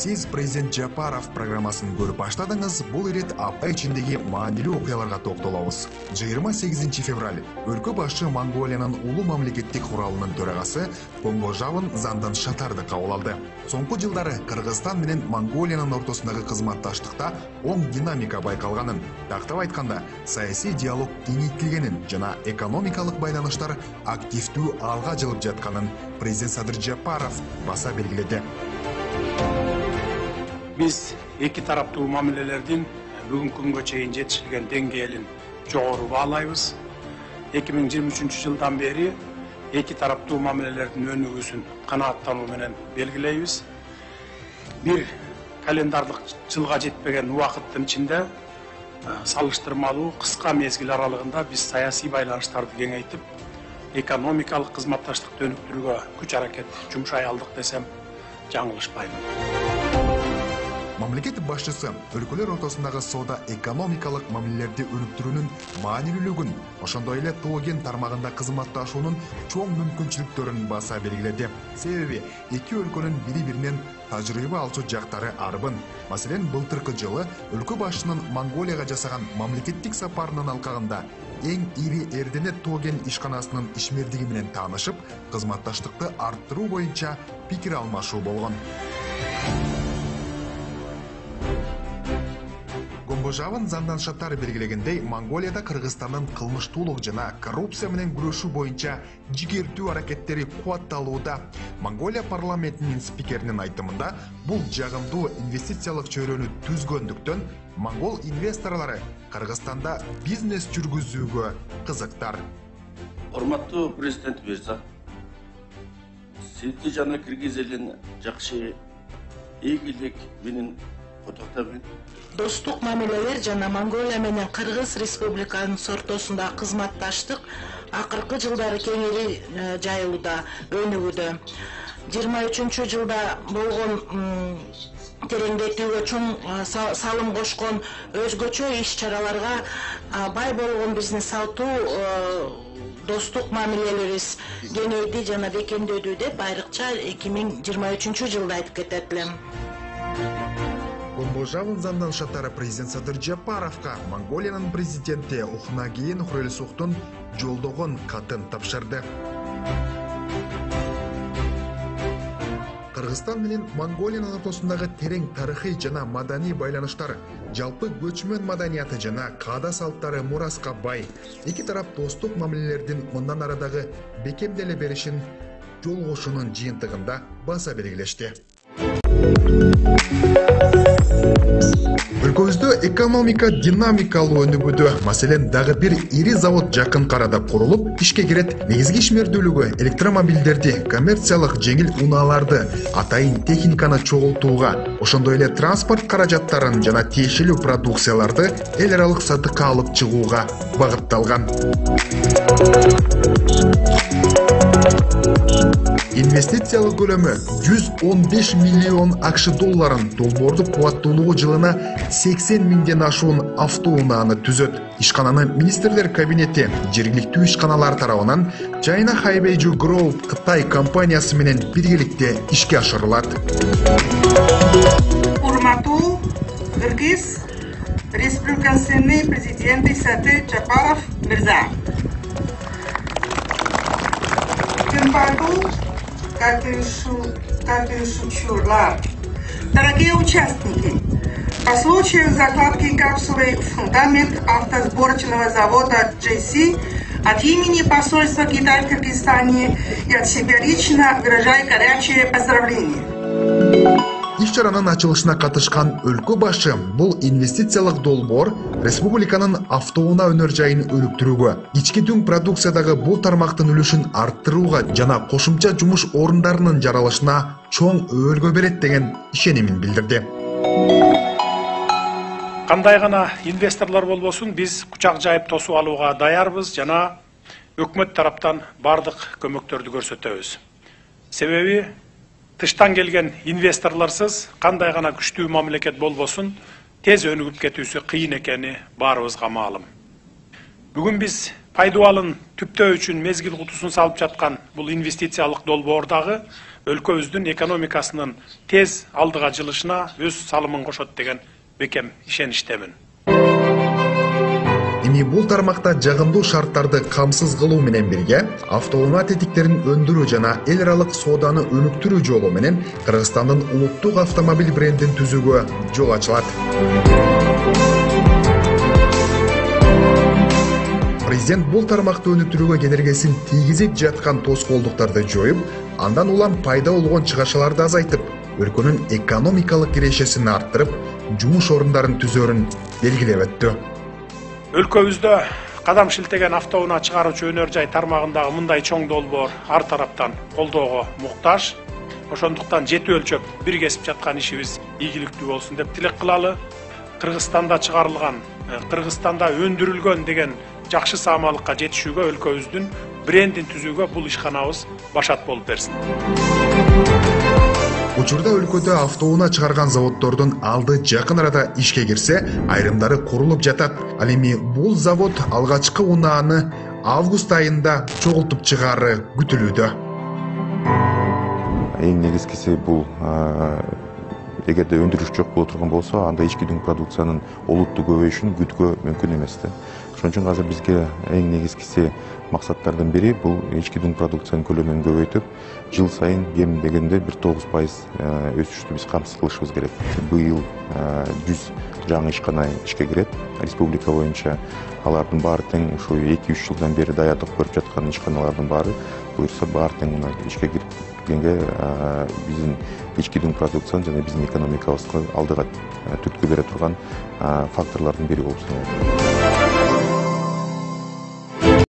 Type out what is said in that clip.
Siz Prezident Жапаров программасын көріп баштадыңыз. Бұл рет апта içindегі маанилүү окуяларга токтолобуз. 28 февраль өлкө башы Монголиянын улуу мамлекеттик куралынын төрагасы Комбожавын Зандан Шатарды кабыл алды. Соңку жылдары Кыргызстан менен Монголиянын ортосундагы кызматташтыкта оң динамика байкалганын, тактап айтканда, саясий диалог кеңейтилгенин жана экономикалык байланыштар активдүү алга жылып жатканын президент Садыр Жапаров баса белгиледи. Biz iki тараптуу мамилелердин бүгүнкү күнгө чейин жетишилген деңгээлин жогору баалайбыз. 2023 жылдан бери iki тараптуу мамилелердин өнүгүүсүн канааттануу менен белгилейбиз. Бир календарлык жылга жетпеген убакыттын ичинде салыштырмалуу кыска мезгил аралыгында биз саясий байланыштарды кеңейтип, экономикалык кызматташтыкты өнүктүрүүгө күч аракет жумшай алдык десем жаңылышпайм. Мамлекет башчысы өлкөлөр ортосундагы соода экономикалык мамилелерди өнүктүрүүнүн маанилүүлүгүн, ошондой эле Тоген тармагында кызматташуунун чоң мүмкүнчүлүктөрүн баса белгиледи. Себеби эки өлкөнүн бири-биринен тажрыйба алчу жактары арбын. Маселен, былтыркы жылы өлкө башчынын Монголияга жасаган мамлекеттик сапарынын алкагында эң ири Эрденет Тоген ишканасынын ишмердиги менен таанышып, кызматташтыкты арттыруу боюнча пикир алмашуу болгон. Комбожавын Зандан Шатары белгилегендей, Монголияда Кыргызстандын кылмыштуулук жана коррупция менен күрөшүү боюнча жигердүү аракеттери кубатталууда. Монголия парламентинин спикеринин айтымында, бул жагымдуу инвестициялык чөйрөнү түзгөндүктөн монгол инвесторлору Кыргызстанда бизнес жүргүзүүгө кызыктар. Урматтуу президент Мирза, сизди жана Кыргыз элин жакшы ийгилик менен куттуктайм. Достук мамилелер жана Монголия менен Кыргыз Республиканын ортосунда кызматташтык акыркы жылдары кеңири жайылууда, өнүгүүдө. 23 жылда болгон тереңдетүүгө чоң салым кошкон өзгөчө иш-чараларга бай болгон бизнес салтуу достук мамилелерибиз кеңейди жана бекемдөөдү деп айрыкча 2023 жылда айтып кетет элем. Комбожавын Зандан Шатары президент Садыр Жапаровка Монголиянын президенти Ухнагийин Хурэлсухтун жолдогон катын тапшырды. Кыргызстан менен Монголиянын ортосундагы терең тарыхый жана маданий байланыштар, жалпы көчмөн маданияты жана каада салттары мураска бай. Эки тарап достук мамилелердин мындан арадагы бекемделе беришин жолгошуунун жыйынтыгында баса белгилешти. Өлкөбүздө экономика динамикалуу өнүгүүдө. Маселен, дагы бир ири завод жакын арада курулуп, ишке кирет. Негизги ишмердүүлүгү электромобилдерди, коммерциялык жеңил унааларды, атайын техниканы чогултууга, ошондой эле транспорт каражаттарын жана тиешелүү продукцияларды эл аралык сатыкка алып чыгууга багытталган. Инвестициялык көлөмү 115 миллион акш долларын, долбоордук кубаттуулугу жылына 80 миңден ашуун автоунааны түзөт. Ишкананы министрлер кабинети жергиликтүү ишканалар тарабынан China Highway Group Кытай компаниясы менен биргеликте ишке ашырылат. Урматтуу Кыргыз Республикасынын президенти Садыр Жапаров мырза. Катышучулар, дорогие участники, по случаю закладки капсулы в фундамент автосборочного завода JC от имени посольства Китая в Кыргызстане я от себя лично выражаю горячее поздравление. Иш-чаранын ачылышына катышкан өлкө башы бул инвестициялык долбоор республиканын автоунаа өнөр жайын өнүктүрүүгө, ички дүң продукциядагы бул тармактын үлүшүн арттырууга жана кошумча жумуш орундарынын жаралышына чоң өбөлгө берет деген ишенимин билдирди. Кандай гана инвесторлор болбосун, биз кучак жайып тосуп алууга даярбыз жана өкмөт тараптан бардык көмөктөрдү көрсөтөбүз. Себеби тыштан келген инвесторлорсыз кандай гана күчтүү мамлекет болбосун, тез өнүгүп кетүүсү кыйын экени баарыбызга маалым. Бүгүн биз пайдубалын түптөө үчүн мезгил кутусун салып жаткан бул инвестициялык долбоор дагы өлкөбүздүн экономикасынын тез алдыга жылышына өз салымын кошот деген бекем ишеничтемин. Эми бул тармакта жагымдуу шарттарды камсыз кылуу менен бирге автоунаа тетиктерин өндүрүү жана эл аралык сооданы өнүктүрүү жолу менен Кыргызстандын улуттук автомобиль брендин түзүүгө жол ачылат. Президент бул тармакты өнүктүрүүгө кедергесин тийгизип жаткан тоскоолдуктарды жоюп, андан улам пайда болгон чыгашаларды азайтып, өлкөнүн экономикалык кирешесин арттырып, жумуш орундарын түзөрүн белгилеп өттү. Өлкөбүздө кадам шилтеген автоунаа чыгаруучу өнөр жай тармагындагы мындай чоң долбоор ар тараптан колдоого муктаж. Ошондуктан жети өлчөп бир кесип жаткан ишибиз ийгиликтүү болсун деп тилек кылалы. Кыргызстанда чыгарылган, Кыргызстанда өндүрүлгөн деген жакшы саамалыкка жетишүүгө өлкөбүздүн брендин түзүүгө бул ишканабыз башат болуп берсин. Учурда өлкөдө автоунаа чыгарган заводдордун алды жакын арада ишке кирсе, айрымдары курулуп жатат. Ал эми бул завод алгачкы унааны август айында чогултуп чыгаары күтүлүүдө. Эң негизгиси бул эгерде өндүрүш жок боло турган болсо, анда ички дүң продукциянын олуттуу көбөйүшүн күткө мүмкүн эмес да. Ошон үчүн азыр бизге эң негизгиси максаттардын бири бул ички дүң продукциянын көлөмүн көбөйтүп, жыл сайын кем дегенде 9% өсүштү биз камсыз кылышыбыз керек. Быйыл 100 жаңы ишкана ишке кирет. Республика боюнча алардын баары тең ушу 2-3 жылдан бери даярдык көрүп жаткан ишканалардын баары буюрса баары тең ишке киргенге биздин ички дүң продукциянын жана биздин экономикабызга алдыга түрткү бере турган факторлордун бири болуп саналат.